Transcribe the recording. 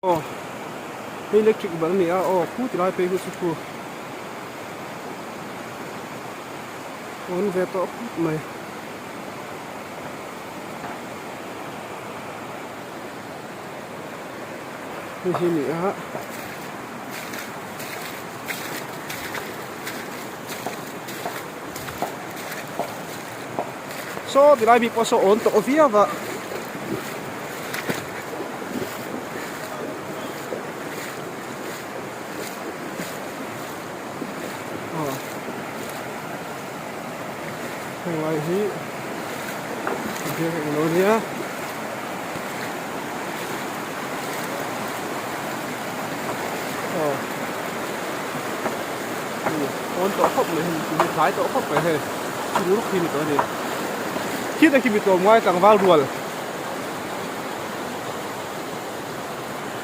Oh, electric bang ni oh, khu ti lai pe hu su khu. On ve to mai. Hi ni ha. So ti lai bi po so on to ovia va. Ngoài hi dia kat mana dia on to khop le ni thai to khop pe he chu ru khi ni to ni khi ta ki bi to ngoài tang wal rual